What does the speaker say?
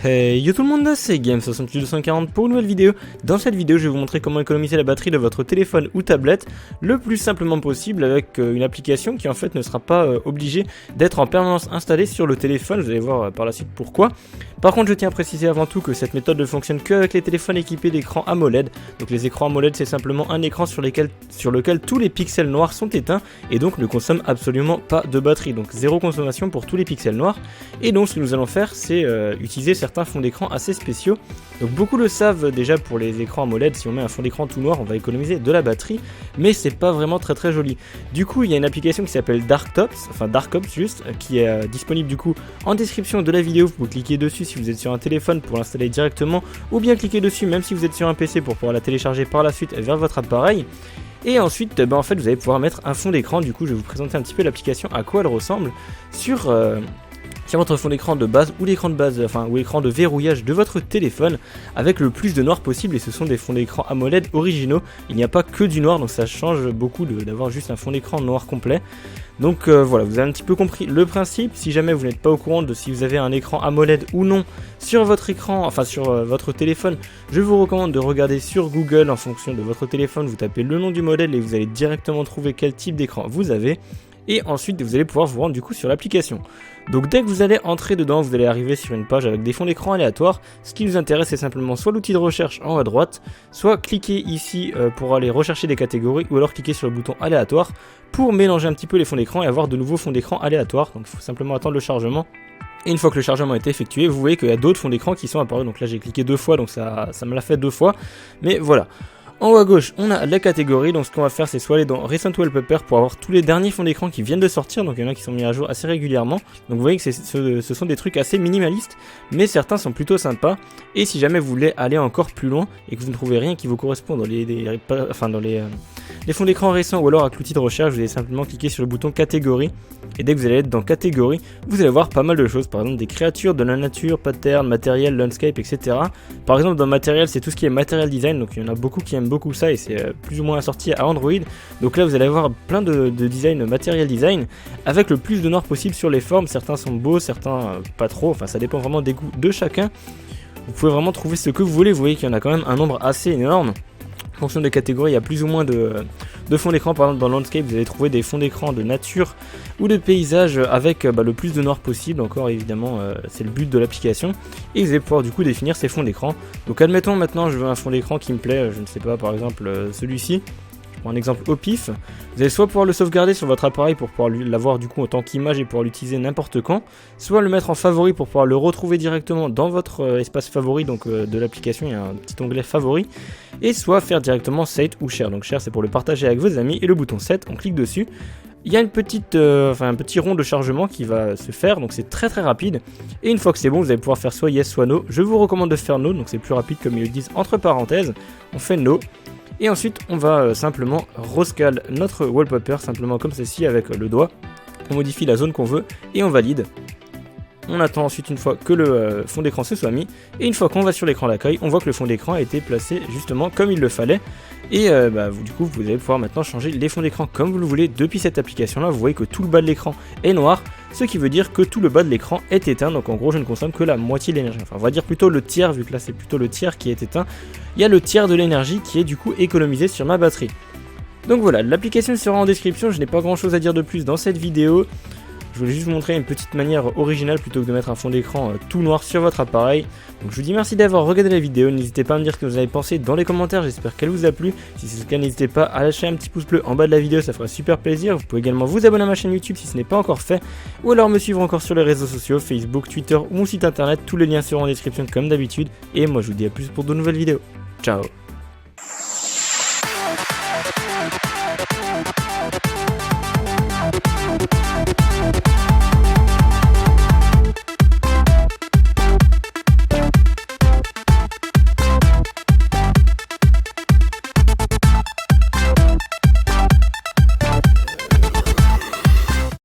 Hey yo tout le monde, c'est Game68240 pour une nouvelle vidéo. Dans cette vidéo, je vais vous montrer comment économiser la batterie de votre téléphone ou tablette le plus simplement possible avec une application qui en fait ne sera pas obligée d'être en permanence installée sur le téléphone. Vous allez voir par la suite pourquoi. Par contre, je tiens à préciser avant tout que cette méthode ne fonctionne qu'avec les téléphones équipés d'écran AMOLED. Donc les écrans AMOLED, c'est simplement un écran sur lequel tous les pixels noirs sont éteints et donc ne consomment absolument pas de batterie. Donc zéro consommation pour tous les pixels noirs. Et donc ce que nous allons faire, c'est utiliser certains fonds d'écran assez spéciaux. Donc beaucoup le savent déjà pour les écrans AMOLED, si on met un fond d'écran tout noir, on va économiser de la batterie, mais c'est pas vraiment très joli. Du coup, il y a une application qui s'appelle DarkTops, juste, qui est disponible du coup en description de la vidéo. Vous pouvez cliquer dessus si vous êtes sur un téléphone pour l'installer directement, ou bien cliquer dessus même si vous êtes sur un PC pour pouvoir la télécharger par la suite vers votre appareil. Et ensuite, en fait, vous allez pouvoir mettre un fond d'écran. Du coup, je vais vous présenter un petit peu l'application, à quoi elle ressemble sur votre fond d'écran de base ou l'écran de base, ou l'écran de verrouillage de votre téléphone avec le plus de noir possible. Et ce sont des fonds d'écran AMOLED originaux. Il n'y a pas que du noir, donc ça change beaucoup d'avoir juste un fond d'écran noir complet. Donc voilà, vous avez un petit peu compris le principe. Si jamais vous n'êtes pas au courant de si vous avez un écran AMOLED ou non sur votre écran, sur votre téléphone, je vous recommande de regarder sur Google en fonction de votre téléphone. Vous tapez le nom du modèle et vous allez directement trouver quel type d'écran vous avez. Et ensuite, vous allez pouvoir vous rendre du coup sur l'application. Donc dès que vous allez entrer dedans, vous allez arriver sur une page avec des fonds d'écran aléatoires. Ce qui nous intéresse, c'est simplement soit l'outil de recherche en haut à droite, soit cliquer ici pour aller rechercher des catégories, ou alors cliquer sur le bouton aléatoire pour mélanger un petit peu les fonds d'écran et avoir de nouveaux fonds d'écran aléatoires. Donc il faut simplement attendre le chargement. Et une fois que le chargement est effectué, vous voyez qu'il y a d'autres fonds d'écran qui sont apparus. Donc là j'ai cliqué 2 fois, donc ça me l'a fait 2 fois. Mais voilà. En haut à gauche, on a la catégorie, donc ce qu'on va faire, c'est soit aller dans Recent Wallpaper pour avoir tous les derniers fonds d'écran qui viennent de sortir, donc il y en a qui sont mis à jour assez régulièrement. Donc vous voyez que ce sont des trucs assez minimalistes, mais certains sont plutôt sympas. Et si jamais vous voulez aller encore plus loin et que vous ne trouvez rien qui vous correspond dans les fonds d'écran récents ou alors avec l'outil de recherche, vous allez simplement cliquer sur le bouton catégorie. Et dès que vous allez être dans catégorie, vous allez voir pas mal de choses, par exemple des créatures, de la nature, pattern, matériel, landscape, etc. Par exemple dans matériel, c'est tout ce qui est matériel design, donc il y en a beaucoup qui aiment beaucoup ça et c'est plus ou moins assorti à Android. Donc là vous allez avoir plein de design, matériel design, avec le plus de noir possible sur les formes. Certains sont beaux, certains pas trop, ça dépend vraiment des goûts de chacun. Vous pouvez vraiment trouver ce que vous voulez, vous voyez qu'il y en a quand même un nombre assez énorme. En fonction des catégories, il y a plus ou moins de fonds d'écran. Par exemple dans Landscape, vous allez trouver des fonds d'écran de nature ou de paysage avec le plus de noir possible. Encore évidemment, c'est le but de l'application. Et vous allez pouvoir du coup définir ces fonds d'écran. Donc admettons maintenant je veux un fond d'écran qui me plaît, je ne sais pas, par exemple celui-ci. Je prends un exemple au pif. Vous allez soit pouvoir le sauvegarder sur votre appareil pour pouvoir l'avoir du coup en tant qu'image et pouvoir l'utiliser n'importe quand, soit le mettre en favori pour pouvoir le retrouver directement dans votre espace favori donc de l'application. Il y a un petit onglet favori, et soit faire directement set ou share. Donc share, c'est pour le partager avec vos amis, et le bouton set, on clique dessus. Il y a un petit rond de chargement qui va se faire, donc c'est très rapide. Et une fois que c'est bon, vous allez pouvoir faire soit yes soit no. Je vous recommande de faire no, donc c'est plus rapide comme ils le disent entre parenthèses. On fait no. Et ensuite, on va simplement rescale notre wallpaper, simplement comme ceci avec le doigt. On modifie la zone qu'on veut et on valide. On attend ensuite une fois que le fond d'écran se soit mis. Et une fois qu'on va sur l'écran d'accueil, on voit que le fond d'écran a été placé justement comme il le fallait. Et du coup, vous allez pouvoir maintenant changer les fonds d'écran comme vous le voulez depuis cette application-là. Vous voyez que tout le bas de l'écran est noir, ce qui veut dire que tout le bas de l'écran est éteint. Donc en gros, je ne consomme que la moitié de l'énergie. Enfin, on va dire plutôt le tiers, vu que là c'est plutôt le tiers qui est éteint. Il y a le tiers de l'énergie qui est du coup économisé sur ma batterie. Donc voilà, l'application sera en description. Je n'ai pas grand chose à dire de plus dans cette vidéo. Je voulais juste vous montrer une petite manière originale plutôt que de mettre un fond d'écran tout noir sur votre appareil. Donc je vous dis merci d'avoir regardé la vidéo, n'hésitez pas à me dire ce que vous avez pensé dans les commentaires, j'espère qu'elle vous a plu. Si c'est le cas, n'hésitez pas à lâcher un petit pouce bleu en bas de la vidéo, ça fera super plaisir. Vous pouvez également vous abonner à ma chaîne YouTube si ce n'est pas encore fait, ou alors me suivre encore sur les réseaux sociaux, Facebook, Twitter ou mon site internet, tous les liens seront en description comme d'habitude. Et moi je vous dis à plus pour de nouvelles vidéos. Ciao.